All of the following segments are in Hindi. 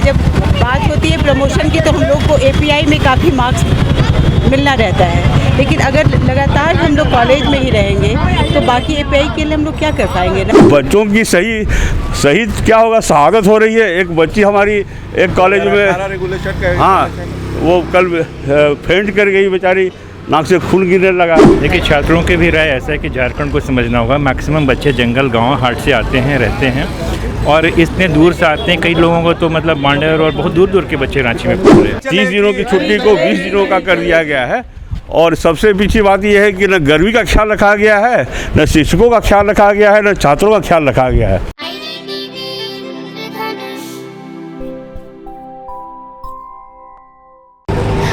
जब बात होती है प्रमोशन की तो हम लोग को एपीआई में काफ़ी मार्क्स मिलना रहता है, लेकिन अगर लगातार हम लोग कॉलेज में ही रहेंगे तो बाकी एपीआई के लिए हम लोग क्या कर पाएंगे ना। बच्चों की सही क्या होगा, शहादत हो रही है। एक बच्ची हमारी एक कॉलेज में, हाँ, वो कल फेंट कर गई बेचारी, नाक से खून गिरने लगा। देखिए, छात्रों की भी राय ऐसा है कि झारखंड को समझना होगा। मैक्सिमम बच्चे जंगल गांव हाट से आते हैं, रहते हैं और इतने दूर से आते हैं। कई लोगों को तो मतलब मांडेर और बहुत दूर दूर के बच्चे रांची में पढ़ रहे हैं। 30 दिनों की छुट्टी को 20 दिनों का कर दिया गया है। और सबसे पीछे बात यह है कि न गर्मी का ख्याल रखा गया है, न शिक्षकों का ख्याल रखा गया है, न छात्रों का ख्याल रखा गया है।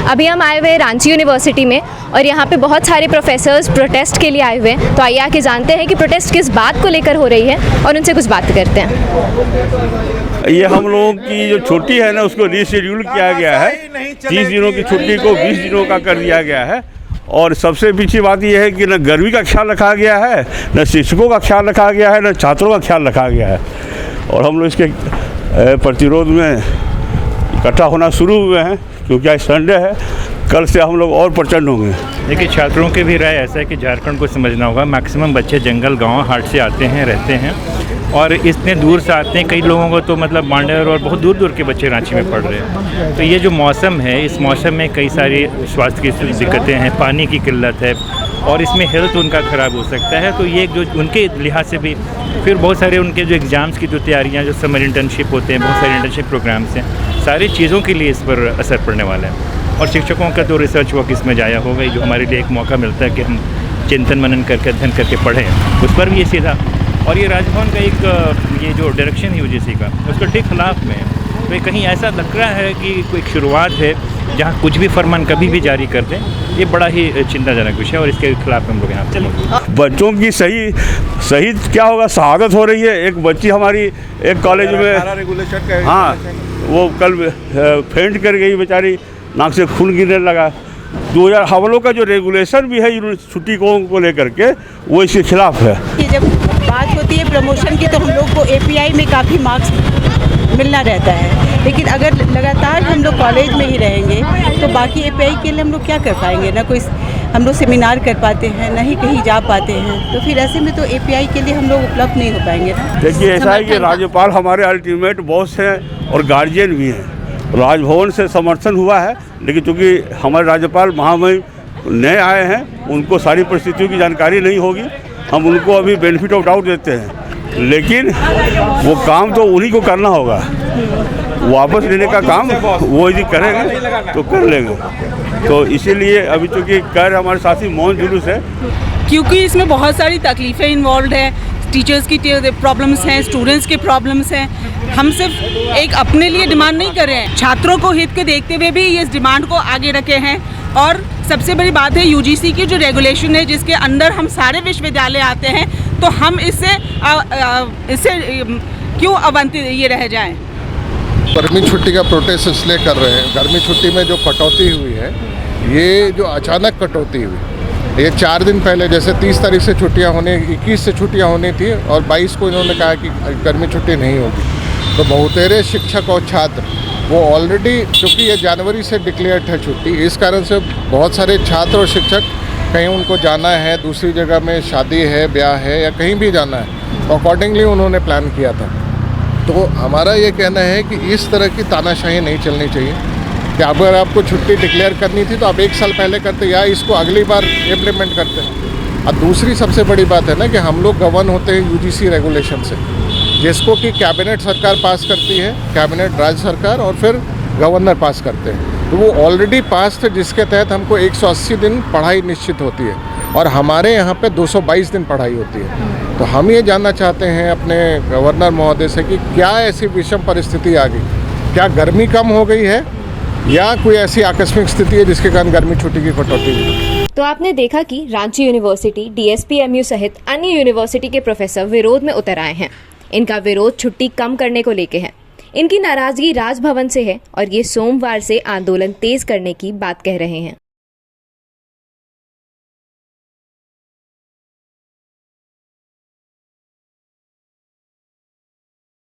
अभी हम आए हुए हैं रांची यूनिवर्सिटी में और यहाँ पे बहुत सारे प्रोफेसर्स प्रोटेस्ट के लिए आए हुए हैं। तो आइए आके जानते हैं कि प्रोटेस्ट किस बात को लेकर हो रही है और उनसे कुछ बात करते हैं। ये हम लोगों की जो छुट्टी है ना, उसको रीशेड्यूल किया गया है। 30 दिनों की छुट्टी को 20 दिनों का कर दिया गया है। और सबसे पीछे बात यह है कि न गर्मी का ख्याल रखा गया है, न शिक्षकों का ख्याल रखा गया है, न छात्रों का ख्याल रखा गया है। और हम लोग इसके प्रतिरोध में इकट्ठा होना शुरू हुए हैं, क्योंकि आज संडे है। कल से हम लोग और प्रचंड होंगे। देखिए, छात्रों की भी राय ऐसा है कि झारखंड को समझना होगा। मैक्सिमम बच्चे जंगल गांव हाट से आते हैं, रहते हैं और इतने दूर से आते हैं। कई लोगों को तो मतलब मांडेर और बहुत दूर दूर के बच्चे रांची में पढ़ रहे हैं। तो ये जो मौसम है, इस मौसम में कई सारी स्वास्थ्य की दिक्कतें हैं, पानी की किल्लत है और इसमें हेल्थ उनका ख़राब हो सकता है। तो ये जो उनके लिहाज से भी फिर बहुत सारे उनके जो एग्ज़ाम्स की जो तैयारियाँ, जो समर इंटर्नशिप होते हैं, बहुत सारे इंटर्नशिप प्रोग्राम्स हैं, सारी चीज़ों के लिए इस पर असर पड़ने वाला है। और शिक्षकों का तो रिसर्च वर्क इसमें जाया होगा, जो हमारे लिए एक मौका मिलता है कि हम चिंतन मनन करके अध्ययन करके पढ़ें, उस पर भी ये सीधा। और ये राजभवन का एक ये जो डायरेक्शन है यूजीसी का, उसके ठीक खिलाफ में है। तो ये कहीं ऐसा लग रहा है कि कोई शुरुआत है जहाँ कुछ भी फरमान कभी भी जारी कर दें। ये बड़ा ही चिंताजनक विषय है और इसके खिलाफ हम लोग यहाँ पे बच्चों की सही क्या होगा, शहादत हो रही है। एक बच्ची हमारी एक कॉलेज में, हाँ, वो कल फेंट कर गई बेचारी, नाक से खून गिरने लगा। 2000 हम लोग का जो रेगुलेशन भी है छुट्टी को लेकर के, वो इसके खिलाफ है। कि जब बात होती है प्रमोशन की तो हम लोग को एपीआई में काफ़ी मार्क्स मिलना रहता है, लेकिन अगर लगातार हम लोग कॉलेज में ही रहेंगे तो बाकी एपीआई के लिए हम लोग क्या कर पाएंगे ना। कोई हम लोग सेमिनार कर पाते हैं, ना ही कहीं जा पाते हैं, तो फिर ऐसे में तो एपीआई के लिए हम लोग उपलब्ध नहीं हो पाएंगे ना। देखिए, ऐसा है कि राज्यपाल हमारे अल्टीमेट बॉस हैं और गार्जियन भी हैं। राजभवन से समर्थन हुआ है, लेकिन चूँकि हमारे राज्यपाल महामहिम नए आए हैं, उनको सारी परिस्थितियों की जानकारी नहीं होगी। हम उनको अभी बेनिफिट ऑफ डाउट देते हैं, लेकिन वो काम तो उन्हीं को करना होगा। वापस लेने का काम वो यदि करेंगे तो कर लेंगे। तो इसीलिए अभी चूँकि कह रहे हमारे साथी मौन जुलूस है, क्योंकि इसमें बहुत सारी तकलीफ़ें इन्वॉल्व है। टीचर्स की प्रॉब्लम्स हैं, स्टूडेंट्स के प्रॉब्लम्स हैं। हम सिर्फ एक अपने लिए डिमांड नहीं कर रहे हैं, छात्रों को हित के देखते हुए भी इस डिमांड को आगे रखे हैं। और सबसे बड़ी बात है यूजीसी की जो रेगुलेशन है, जिसके अंदर हम सारे विश्वविद्यालय आते हैं, तो हम इससे क्यों अवंचित ये रह जाएं। गर्मी छुट्टी का प्रोटेस्ट इसलिए कर रहे हैं। गर्मी छुट्टी में जो कटौती हुई है, ये जो अचानक कटौती हुई, ये 4 दिन पहले जैसे 30 तारीख से छुट्टियां होने, 21 से छुट्टियां होनी थी और 22 को इन्होंने कहा कि गर्मी छुट्टी नहीं होगी। तो बहुतेरे शिक्षक और छात्र वो ऑलरेडी, चूँकि ये जनवरी से डिक्लेयर्ड है छुट्टी, इस कारण से बहुत सारे छात्र और शिक्षक कहीं उनको जाना है, दूसरी जगह में शादी है, ब्याह है या कहीं भी जाना है, तो अकॉर्डिंगली उन्होंने प्लान किया था। तो हमारा ये कहना है कि इस तरह की तानाशाही नहीं चलनी चाहिए कि अगर आपको छुट्टी डिक्लेयर करनी थी तो आप 1 साल पहले करते या इसको अगली बार इम्प्लीमेंट करते। और दूसरी सबसे बड़ी बात है ना कि हम लोग गवर्न होते हैं यूजीसी रेगुलेशन से, जिसको कि कैबिनेट सरकार पास करती है, कैबिनेट राज्य सरकार और फिर गवर्नर पास करते हैं। तो वो ऑलरेडी पास थे, जिसके तहत हमको 180 दिन पढ़ाई निश्चित होती है और हमारे यहाँ पे 222 दिन पढ़ाई होती है। तो हम ये जानना चाहते हैं अपने गवर्नर महोदय से कि क्या ऐसी विषम परिस्थिति आ गई, क्या गर्मी कम हो गई है या कोई ऐसी आकस्मिक स्थिति है जिसके कारण गर्मी छुट्टी की कटौती हुई। तो आपने देखा कि रांची यूनिवर्सिटी, डीएसपीएमयू सहित अन्य यूनिवर्सिटी के प्रोफेसर विरोध में उतर आए हैं। इनका विरोध छुट्टी कम करने को लेके है। इनकी नाराजगी राजभवन से है और ये सोमवार से आंदोलन तेज करने की बात कह रहे हैं।